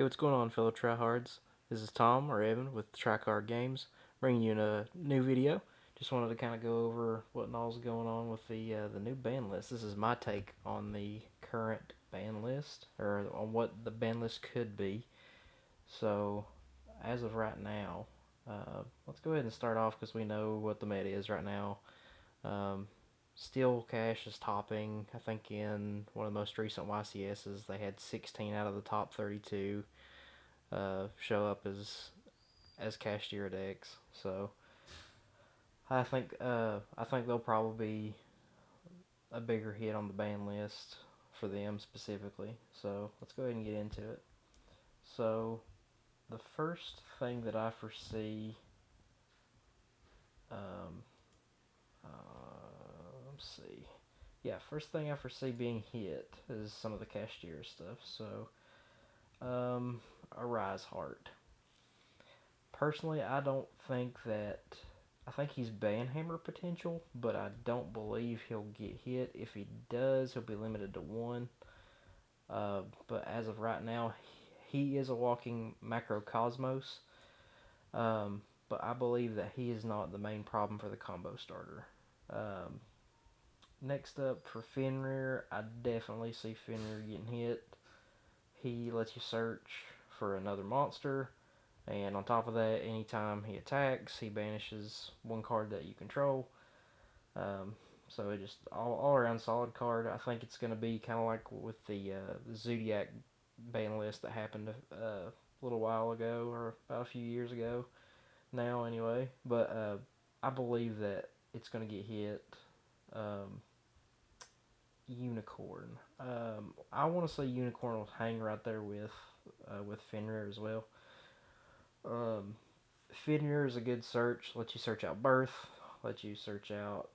What's going on, fellow tryhards? This is Tom or Evan with Tryhard Games, bringing you in a new video. Just wanted to kind of go over what all's going on with the new ban list. This is my take on the current ban list, or on what the ban list could be. So, as of right now, let's go ahead and start off because we know what the meta is right now. Um, Steel Cash is topping. I think in one of the most recent YCSs, they had 16 out of the top 32 show up as Cashier decks. So I think they'll probably be a bigger hit on the ban list for them specifically. So let's go ahead and get into it. So the first thing that I foresee, um, let's see, yeah, first thing I foresee being hit is some of the Cashier stuff. So a Rise Heart. Personally, I don't think that. I think he's Banhammer potential, but I don't believe he'll get hit. If he does, he'll be limited to one. But as of right now, he is a walking macrocosmos. But I believe that he is not the main problem for the combo starter. Um, Next up for Fenrir, I definitely see Fenrir getting hit. He lets you search for another monster. And on top of that, anytime he attacks, he banishes one card that you control. Um, so it just all around solid card. I think it's going to be kind of like with the Zodiac ban list that happened a little while ago, or about a few years ago now anyway. But I believe that it's going to get hit. Um, Unicorn. I want to say Unicorn will hang right there with Fenrir as well. Um, Fenrir is a good search. Let you search out Birth. Let you search out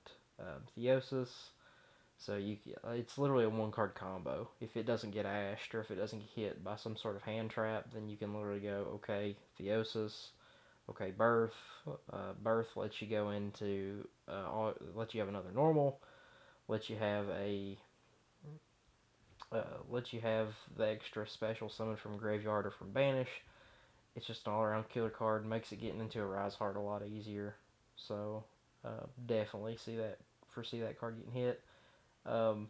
Theosis. So it's literally a one card combo. If it doesn't get ashed or if it doesn't get hit by some sort of hand trap, then you can literally go, okay, Theosis, okay, Birth. Birth lets you go into, let you have another normal, let you have let you have the extra special summon from graveyard or from banish. It's just an all-around killer card. Makes it getting into a Rise Heart a lot easier. So definitely foresee that card getting hit. Um,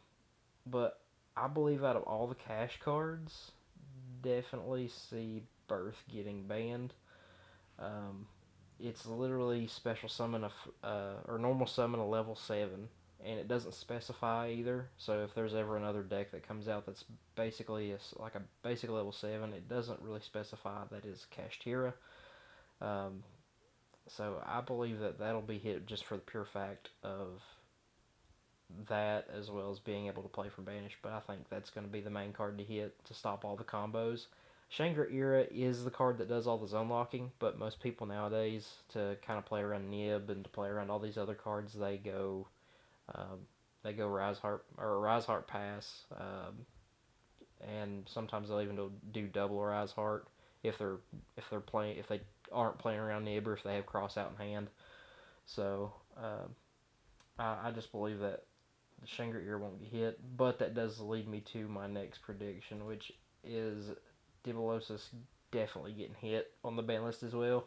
but I believe out of all the cash cards, definitely see Birth getting banned. Um, it's literally special summon or normal summon a level 7, and it doesn't specify either. So if there's ever another deck that comes out that's basically like a basic level 7, it doesn't really specify that is Kashtira. Um, so I believe that that'll be hit just for the pure fact of that, as well as being able to play from Banish. But I think that's going to be the main card to hit to stop all the combos. Shangri-Ira is the card that does all the zone locking, but most people nowadays, to kind of play around Nib and to play around all these other cards, um, they go Rise Heart or Rise Heart Pass, and sometimes they'll even do double Rise Heart if they aren't playing around Nib or if they have Cross out in hand. So I just believe that the Shangri-Ira won't get hit, but that does lead me to my next prediction, which is Dibelosis definitely getting hit on the ban list as well.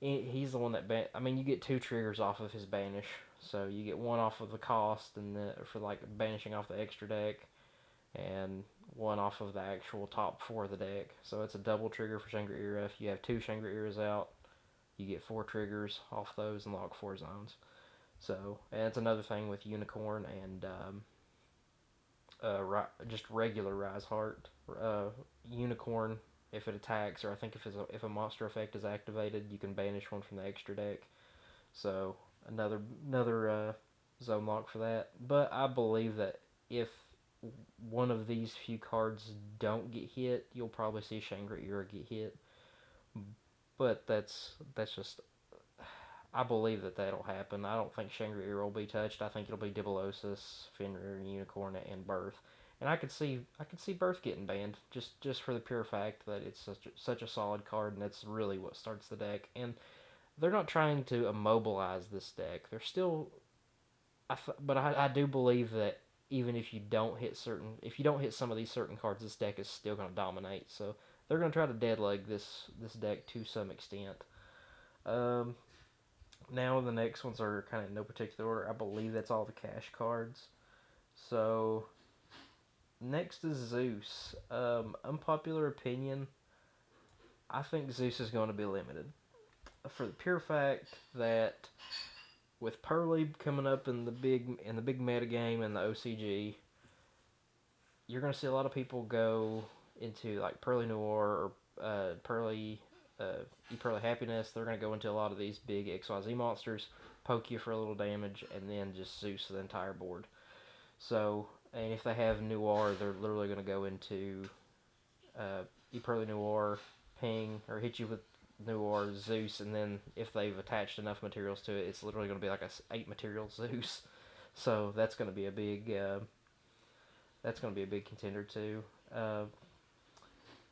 He's the one that I mean, you get two triggers off of his banish, so you get one off of the cost and for like banishing off the extra deck, and one off of the actual top 4 of the deck. So it's a double trigger for Shangri-Ira. If you have two Shangri-Iras out, you get 4 triggers off those and lock 4 zones. So, and it's another thing with Unicorn and just regular Rise Heart. Unicorn, if it attacks, or I think if a monster effect is activated, you can banish one from the extra deck. So another zone lock for that. But I believe that if one of these few cards don't get hit, you'll probably see Shangri-Ira get hit. But that's just, I believe that that'll happen. I don't think Shangri-Ira will be touched. I think it'll be Dibelosis, Fenrir, Unicorn, and Birth. And I could see Birth getting banned just for the pure fact that it's such a solid card, and that's really what starts the deck. And they're not trying to immobilize this deck. They're still, but I do believe that even if you don't hit some of these certain cards, this deck is still going to dominate. So they're gonna try to deadleg this deck to some extent. Um, Now the next ones are kind of in no particular order. I believe that's all the cash cards. So next is Zeus. Unpopular opinion. I think Zeus is going to be limited for the pure fact that with Pearly coming up in the big meta game and the OCG, you're going to see a lot of people go into like Pearly Noir or Pearly Pearly Happiness. They're going to go into a lot of these big XYZ monsters, poke you for a little damage, and then just Zeus the entire board. So, and if they have Noir, they're literally going to go into Pearly Noir, ping, or hit you with Noir, Zeus, and then if they've attached enough materials to it, it's literally going to be like a 8 material Zeus. So that's going to be a big contender too.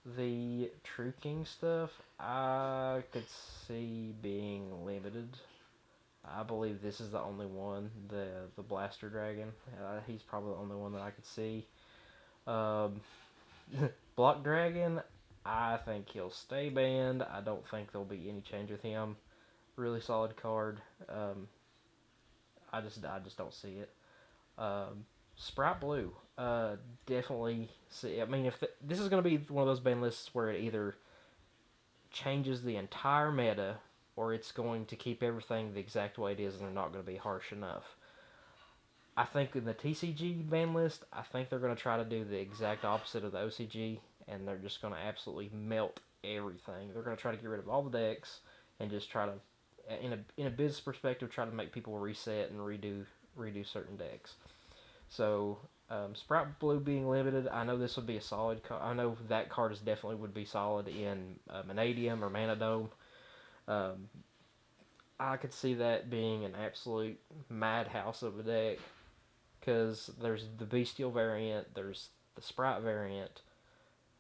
The True King stuff, I could see being limited. I believe this is the only one, the Blaster Dragon. He's probably the only one that I could see. Block Dragon, I think he'll stay banned. I don't think there'll be any change with him. Really solid card. I just don't see it. Sprite Blue, definitely see. I mean, if this is going to be one of those ban lists where it either changes the entire meta or it's going to keep everything the exact way it is and they're not going to be harsh enough. I think in the TCG ban list, I think they're going to try to do the exact opposite of the OCG, and they're just going to absolutely melt everything. They're going to try to get rid of all the decks and just try to, in a business perspective, try to make people reset and redo certain decks. So Sprite Blue being limited, I know this would be a solid card. I know that card is definitely would be solid in Vanadium or Mana Dome. I could see that being an absolute madhouse of a deck because there's the Bestial variant, there's the Sprite variant,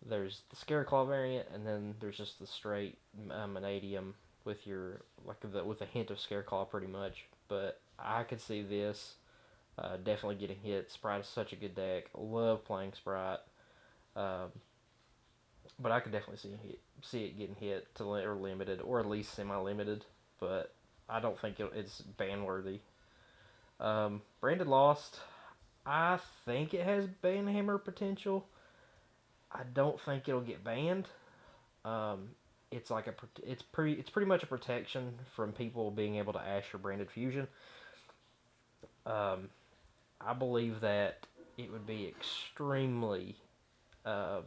there's the Scareclaw variant, and then there's just the straight Vanadium with with a hint of Scareclaw pretty much. But I could see this definitely getting hit. Sprite is such a good deck. Love playing Sprite. But I could definitely see it getting hit or limited, or at least semi-limited. But I don't think it's ban-worthy. Branded Lost, I think it has banhammer potential. I don't think it'll get banned. It's pretty much a protection from people being able to Ash or Branded Fusion. I believe that it would be extremely. I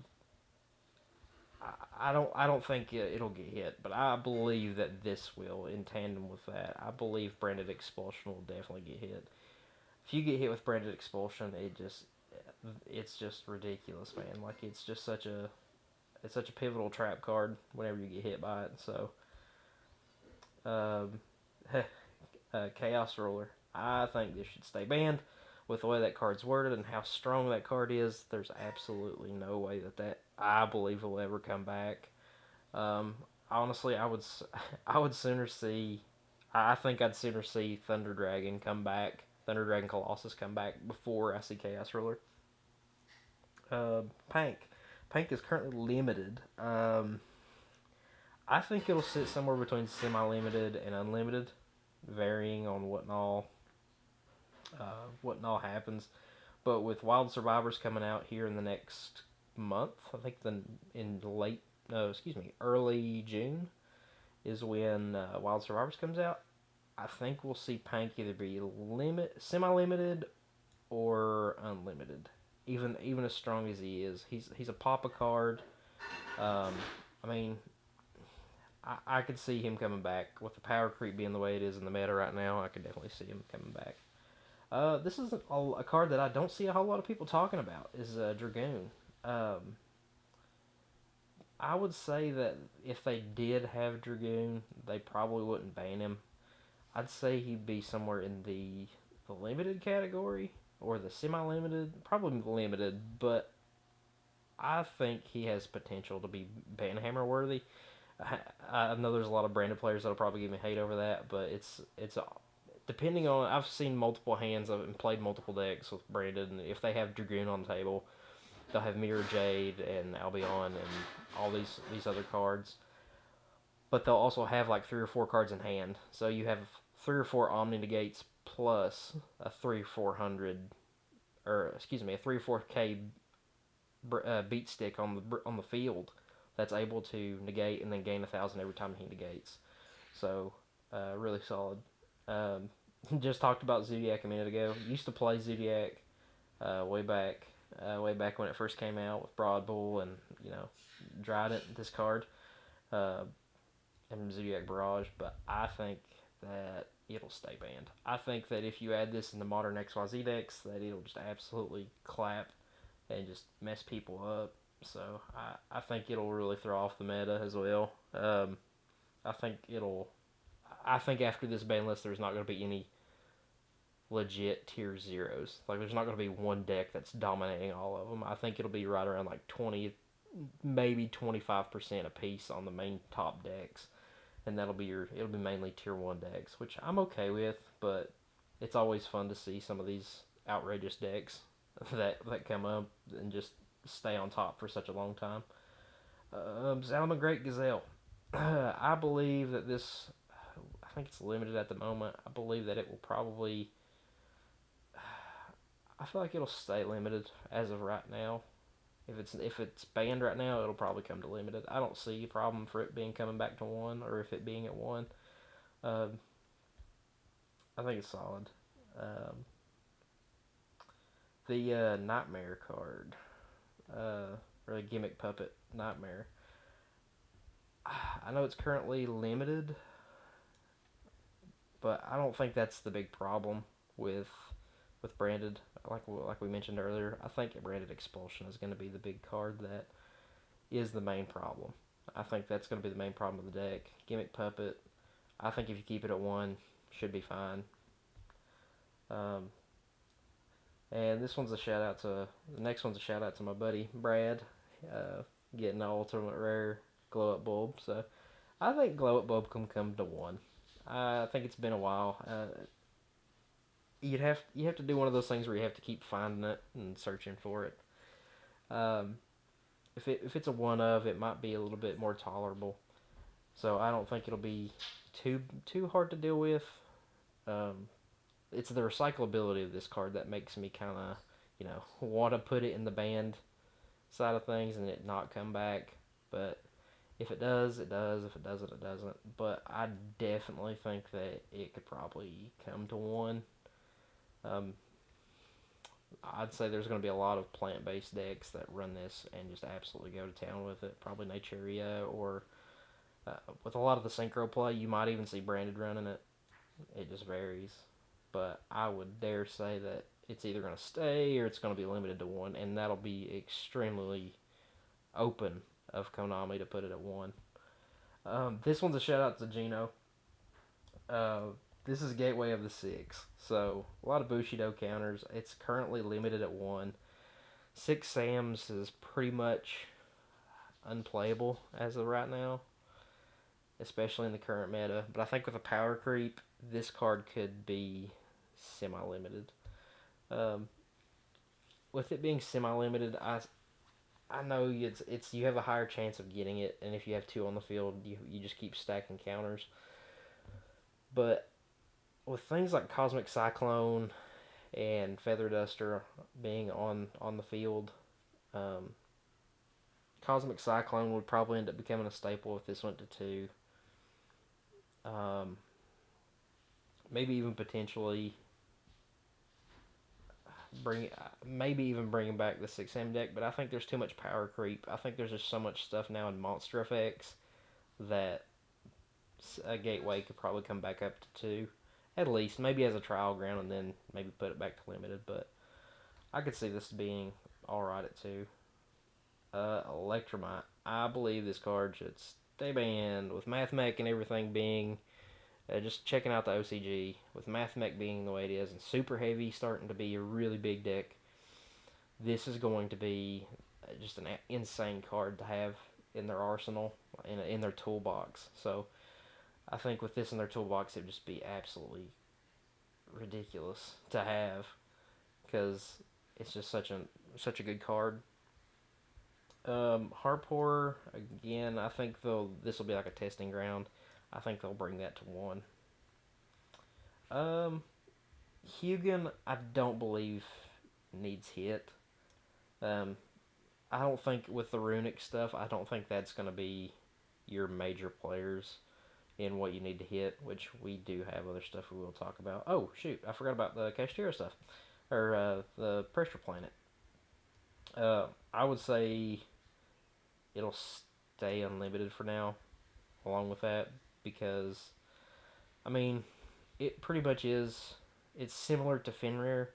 don't think it'll get hit, but I believe that this will in tandem with that. I believe Branded Expulsion will definitely get hit. If you get hit with Branded Expulsion, it's just ridiculous, man. Like it's such a pivotal trap card whenever you get hit by it. So, Chaos Ruler, I think this should stay banned. With the way that card's worded and how strong that card is, there's absolutely no way that I believe will ever come back. Honestly, I would sooner see. I think I'd sooner see Thunder Dragon come back, Thunder Dragon Colossus come back before I see Chaos Ruler. Pank is currently limited. I think it'll sit somewhere between semi-limited and unlimited, varying on what all happens. But with Wild Survivors coming out here in the next month, I think early June is when Wild Survivors comes out. I think we'll see Pank either be semi-limited or unlimited. Even as strong as he is, he's a Papa card. I mean, I could see him coming back with the power creep being the way it is in the meta right now. I could definitely see him coming back. This is a card that I don't see a whole lot of people talking about, is Dragoon. I would say that if they did have Dragoon, they probably wouldn't ban him. I'd say he'd be somewhere in the limited category, or the semi-limited, probably limited, but I think he has potential to be banhammer worthy. I know there's a lot of branded players that'll probably give me hate over that, but it's depending on, I've seen multiple hands of it and played multiple decks with branded, and if they have Dragoon on the table, they'll have Mirror Jade and Albion and all these other cards, but they'll also have like 3 or 4 cards in hand. So you have 3 or 4 Omni Negates plus a 3 or 400, or excuse me, a 3 or 4K beat stick on the field that's able to negate and then gain 1,000 every time he negates. So really solid. Um, just talked about Zodiac a minute ago. Used to play Zodiac way back when it first came out with Broad Bull and Dryden, this card, uh, and Zodiac Barrage. But I think that it'll stay banned. I think that if you add this in the modern XYZ decks, that it'll just absolutely clap and just mess people up. So I think it'll really throw off the meta as well. I think it'll. I think after this ban list, there's not going to be any legit tier zeros. Like there's not going to be one deck that's dominating all of them. I think it'll be right around like 20, maybe 25% a piece on the main top decks, and it'll be mainly tier 1 decks, which I'm okay with. But it's always fun to see some of these outrageous decks that come up and just stay on top for such a long time. Salmon Great Gazelle. I believe that this. I think it's limited at the moment. I believe that it will probably. I feel like it'll stay limited as of right now. If it's banned right now, it'll probably come to limited. I don't see a problem for it being coming back to 1 or if it being at 1. I think it's solid. The Nightmare card, or the Gimmick Puppet Nightmare. I know it's currently limited, but I don't think that's the big problem with branded. Like we mentioned earlier, I think branded Expulsion is going to be the big card that is the main problem. I think that's going to be the main problem of the deck. Gimmick Puppet, I think if you keep it at 1, should be fine. And this one's a shout out to the next one's a shout out to my buddy Brad, getting an ultimate rare glow up bulb. So I think glow up bulb can come to 1. I think it's been a while. You have to do one of those things where you have to keep finding it and searching for it. If it's a one of, it might be a little bit more tolerable. So I don't think it'll be too hard to deal with. It's the recyclability of this card that makes me kind of want to put it in the banned side of things and it not come back. But if it does, it does. If it doesn't, it doesn't. But I definitely think that it could probably come to 1. I'd say there's going to be a lot of plant-based decks that run this and just absolutely go to town with it. Probably Naturia, or with a lot of the synchro play, you might even see branded running it. It just varies. But I would dare say that it's either going to stay or it's going to be limited to 1, and that'll be extremely open of Konami to put it at 1. This one's a shout out to Gino. This is Gateway of the Six, so a lot of Bushido counters. It's currently limited at 1. 6 Sams is pretty much unplayable as of right now, especially in the current meta. But I think with a power creep, this card could be semi-limited. With it being semi-limited, I know it's you have a higher chance of getting it, and if you have 2 on the field, you just keep stacking counters. But with things like Cosmic Cyclone and Feather Duster being on the field, Cosmic Cyclone would probably end up becoming a staple if this went to 2. Maybe even potentially bringing back the 6M deck, but I think there's too much power creep. I think there's just so much stuff now in Monster Effects that a Gateway could probably come back up to 2. At least, maybe as a trial ground, and then maybe put it back to limited. But I could see this being alright at 2. Electromite. I believe this card should stay banned. With Mathmech and everything being... just checking out the OCG. With Mathmech being the way it is, and Super Heavy starting to be a really big deck, this is going to be just an insane card to have in their arsenal, in their toolbox. So... I think with this in their toolbox, it would just be absolutely ridiculous to have, because it's just such a good card. Harp Horror, again, I think this will be like a testing ground. I think they'll bring that to one. Um, Hugin, I don't believe needs hit. Um, I don't think with the runic stuff, I don't think that's going to be your major players in what you need to hit, which we do have other stuff we will talk about. Oh, shoot, I forgot about the Cashtira stuff, or the Pressure Planet. I would say it'll stay unlimited for now, along with that, because, I mean, it pretty much is. It's similar to Fenrir,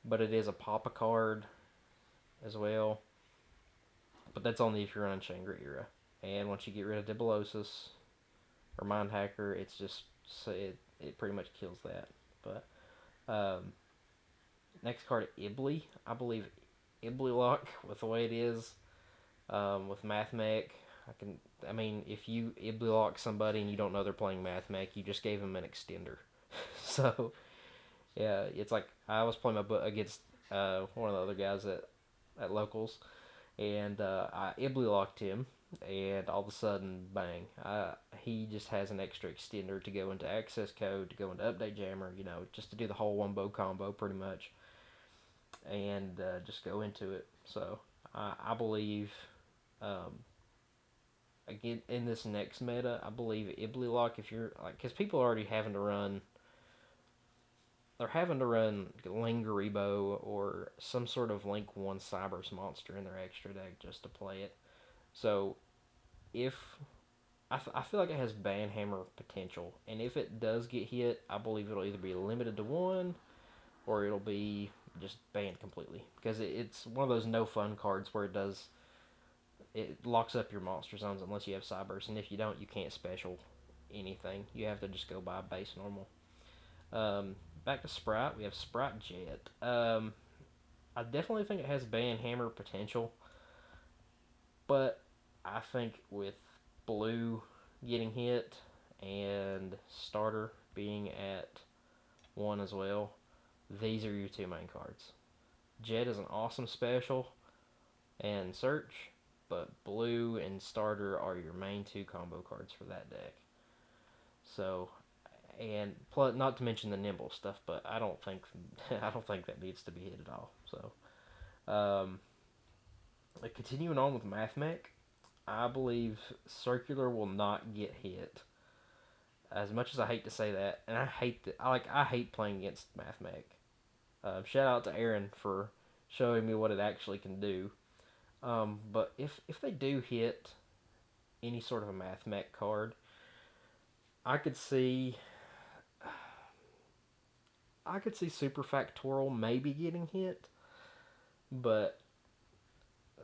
but it is a Papa card as well. But that's only if you're running Shangri era. And once you get rid of Dibulosis or Mind Hacker, it's just it pretty much kills that. But next card, Ibly. I believe Ibly Lock with the way it is, with Math Mech. I mean, if you Ibly Lock somebody and you don't know they're playing Math Mech, you just gave them an extender. So yeah, it's like I was playing against one of the other guys at locals, and I Ibly locked him, and all of a sudden, bang! He just has an extra extender to go into access code, to go into update jammer, just to do the whole wombo combo pretty much, and just go into it. So I believe, um, again in this next meta, I believe Ibly lock, if you're like, because people are already having to run. They're having to run Lingaribo or some sort of Link 1 Cybers monster in their extra deck just to play it. So, if I feel like it has Banhammer potential, and if it does get hit, I believe it'll either be limited to one or it'll be just banned completely, because it's one of those no fun cards where it locks up your monster zones unless you have Cybers, and if you don't, you can't special anything. You have to just go by base normal. Back to Sprite, we have Sprite Jet. I definitely think it has Banhammer potential, but I think with Blue getting hit and Starter being at 1 as well, these are your two main cards. Jet is an awesome special and Search, but Blue and Starter are your main two combo cards for that deck. So, and plus, not to mention the nimble stuff, but I don't think I don't think that needs to be hit at all. So, continuing on with MathMech, I believe Circular will not get hit. As much as I hate to say that, and I hate playing against MathMech. Shout out to Aaron for showing me what it actually can do. But if they do hit any sort of a MathMech card, I could see Super Factorial maybe getting hit, but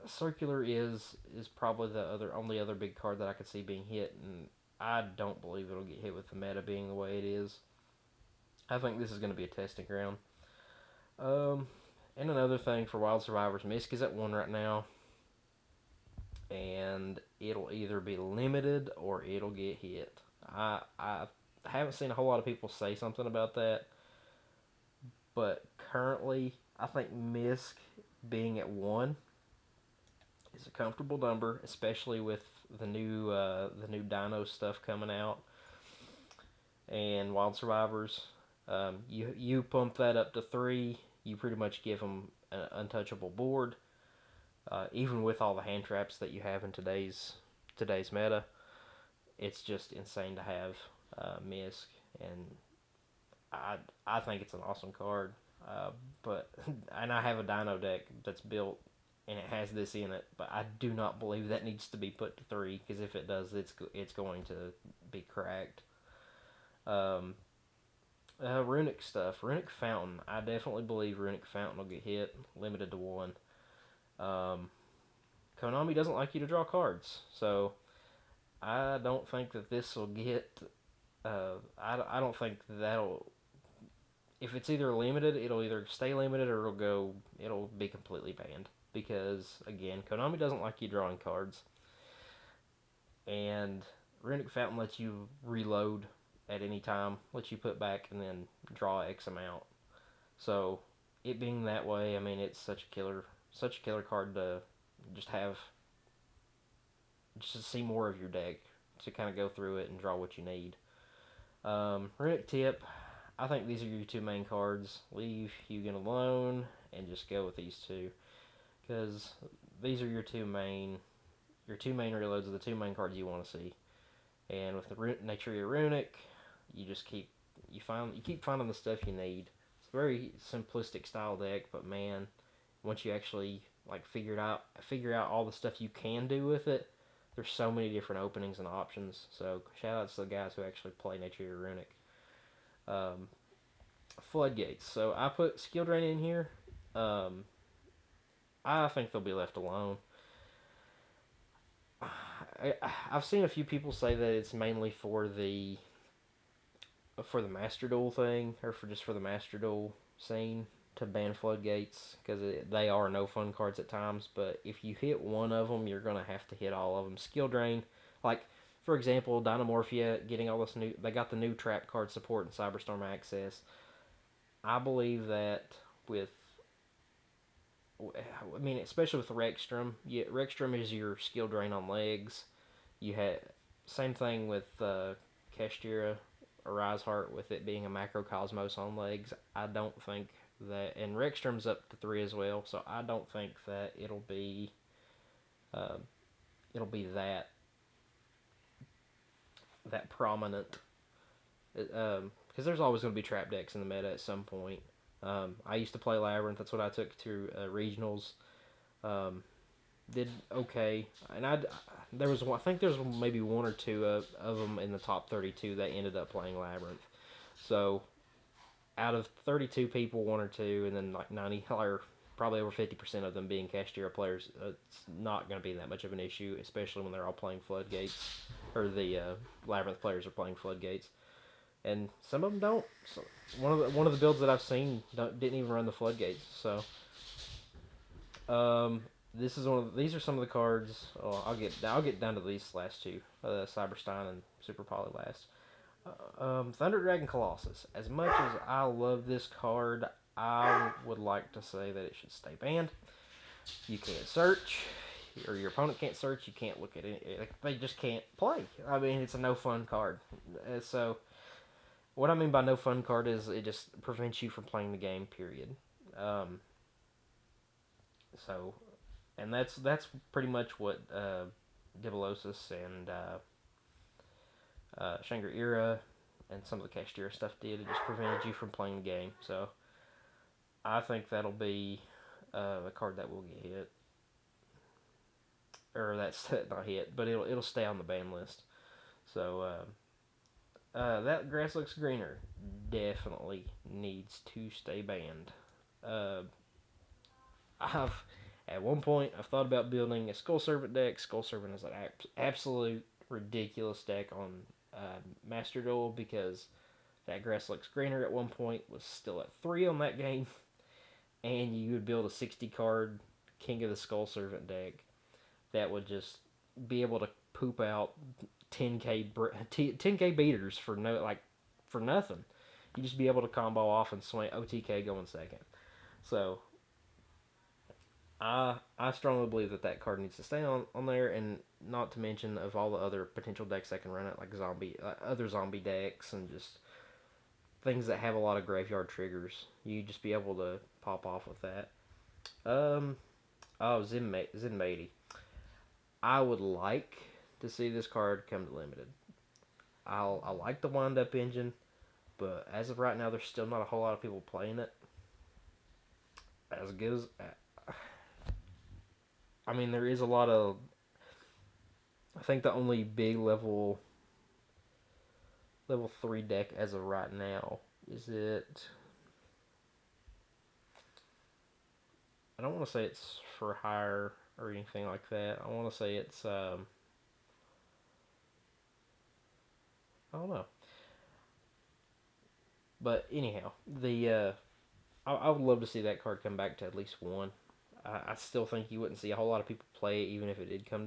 Circular is probably the only other big card that I could see being hit, and I don't believe it'll get hit with the meta being the way it is. I think this is going to be a testing ground. And another thing for Wild Survivors, Misk is at 1 right now, and it'll either be limited or it'll get hit. I haven't seen a whole lot of people say something about that, but currently I think Misk being at 1 is a comfortable number, especially with the new Dino stuff coming out and Wild Survivors. You pump that up to 3, you pretty much give them an untouchable board. Even with all the hand traps that you have in today's meta, it's just insane to have Misk, and I think it's an awesome card. But and I have a Dino deck that's built and it has this in it, but I do not believe that needs to be put to 3, because if it does, it's going to be cracked. Runic stuff, Runic Fountain. I definitely believe Runic Fountain will get hit, limited to 1. Konami doesn't like you to draw cards, so I don't think that this will get. I don't think that'll. If it's either limited, it'll either stay limited or it'll be completely banned, because again, Konami doesn't like you drawing cards, and Runic Fountain lets you reload at any time, lets you put back and then draw X amount. So it being that way, I mean, it's such a killer card to just have just to see more of your deck to kind of go through it and draw what you need. Runic Tip, I think these are your two main cards. Leave Hugin alone and just go with these two, because these are your two main reloads of the two main cards you want to see. And with the Nature Runic, you just keep finding the stuff you need. It's a very simplistic style deck, but man, once you actually like figure out all the stuff you can do with it, there's so many different openings and options. So shout out to the guys who actually play Nature Runic. Um, Floodgates. So I put Skill Drain in here. Um, I think they'll be left alone. I've seen a few people say that it's mainly for the Master Duel thing, or for the Master Duel scene to ban Floodgates, because they are no fun cards at times. But if you hit one of them, you're gonna have to hit all of them. Skill Drain, like for example, Dynamorphia getting all this new. They got the new trap card support and Cyberstorm access. I believe that with, I mean, especially with Rexstrom. Yeah, Rexstrom is your Skill Drain on legs. You had same thing with Kashtira Arise Heart with it being a Macrocosmos on legs. I don't think that, and Rexstrom's up to 3 as well, so I don't think that uh, it'll be that prominent. Because there's always going to be trap decks in the meta at some point. I used to play Labyrinth. That's what I took to regionals. Did okay, and I think there's maybe one or two of them in the top 32 that ended up playing Labyrinth. So out of 32 people, one or two, and then like 90 or probably over 50% of them being Kashtira players, it's not going to be that much of an issue, especially when they're all playing Floodgates, or the Labyrinth players are playing Floodgates, and some of them don't. So one of the builds that I've seen didn't even run the Floodgates. So these are some of the cards. Oh, I'll get down to these last two, Cyberstein and Super Poly last. Thunder Dragon Colossus. As much as I love this card, I would like to say that it should stay banned. You can't search, or your opponent can't search. You can't look at it. They just can't play. I mean, it's a no fun card. So, what I mean by no fun card is it just prevents you from playing the game. Period. So, and that's pretty much what Dibelosis and Shangri-Ira and some of the Kashtira stuff did. It just prevented you from playing the game. So I think that'll be a card that will get hit, or that's not hit, but it'll stay on the ban list. So that grass looks greener. Definitely needs to stay banned. At one point I've thought about building a Skull Servant deck. Skull Servant is an absolute ridiculous deck on Master Duel, because that grass looks greener at one point was still at 3 on that game, and you would build a 60 card King of the Skull Servant deck that would just be able to poop out 10k beaters for nothing. You just be able to combo off and swing OTK going second. So I strongly believe that card needs to stay on there, and not to mention of all the other potential decks that can run it, like other zombie decks, and just things that have a lot of graveyard triggers. You just be able to pop off with that. Zenmaity. I would like to see this card come to limited. I like the wind up engine, but as of right now, there's still not a whole lot of people playing it. As good as, I mean, there is a lot of. I think the only big level 3 deck as of right now is it. I don't want to say it's for hire or anything like that. I want to say it's I don't know. But anyhow, I would love to see that card come back to at least 1. I still think you wouldn't see a whole lot of people play it, even if it did come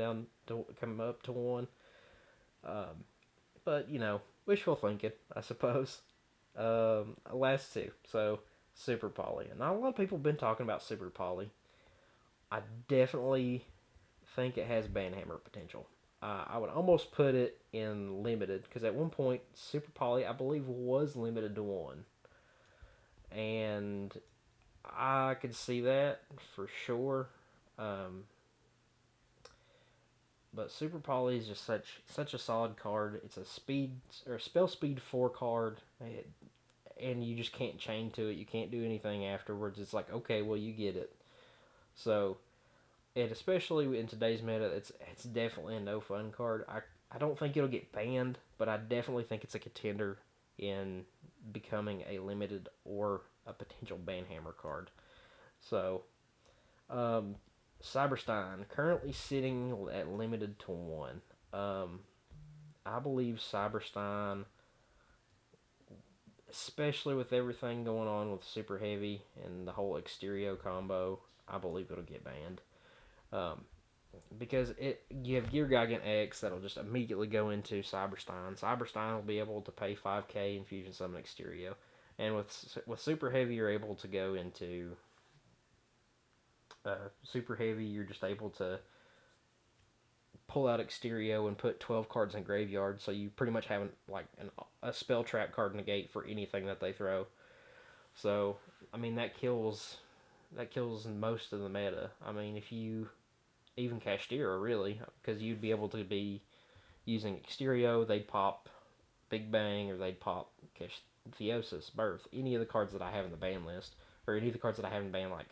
up to 1. But wishful thinking, I suppose. Last 2, so Super Poly. Not a lot of people have been talking about Super Poly. I definitely think it has banhammer potential. I would almost put it in limited because at one point Super Poly I believe was limited to one, and I could see that for sure. Um, but Super Poly is just such a solid card. It's a speed or spell speed 4 card, and you just can't chain to it. You can't do anything afterwards. It's like, okay, well, you get it. So, and especially in today's meta, it's definitely a no fun card. I don't think it'll get banned, but I definitely think it's a contender in becoming a limited or a potential banhammer card. So, um, Cyberstein currently sitting at limited to one. Um, I believe Cyberstein, especially with everything going on with Super Heavy and the whole Exterio combo, I believe it'll get banned. Um, because you have Gear Gigant X that'll just immediately go into Cyberstein. Cyberstein will be able to pay 5k and Fusion Summon Exterio. And with Super Heavy, you're able to go into Super Heavy. You're just able to pull out Exterio and put 12 cards in graveyard, so you pretty much have a spell trap card negate for anything that they throw. So, I mean, that kills most of the meta. I mean, if you even Cashtira, really, because you'd be able to be using Exterio, they'd pop Big Bang, or they'd pop Theosis, Birth, any of the cards that I have in the ban list, or any of the cards that I have in ban, like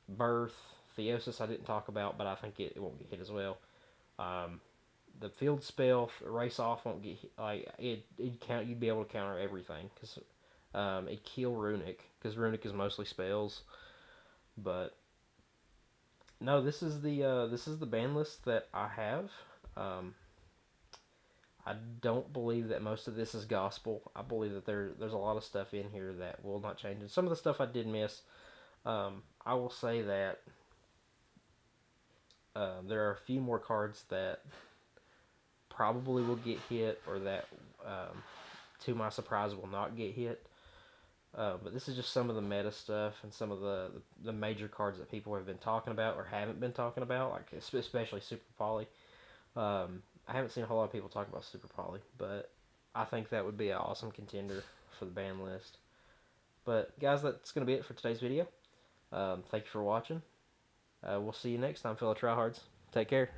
Birth, Theosis I didn't talk about, but I think it won't get hit as well. The field spell Race Off won't get hit. Like you'd be able to counter everything because it'd kill Runic because Runic is mostly spells. But no, this is the ban list that I have. I don't believe that most of this is gospel. I believe that there's a lot of stuff in here that will not change. And some of the stuff I did miss. I will say that there are a few more cards that probably will get hit, or that, to my surprise, will not get hit. But this is just some of the meta stuff and some of the major cards that people have been talking about or haven't been talking about, like especially Super Poly. I haven't seen a whole lot of people talk about Super Poly, but I think that would be an awesome contender for the ban list. But guys, that's going to be it for today's video. Thank you for watching. We'll see you next time, fellow tryhards. Take care.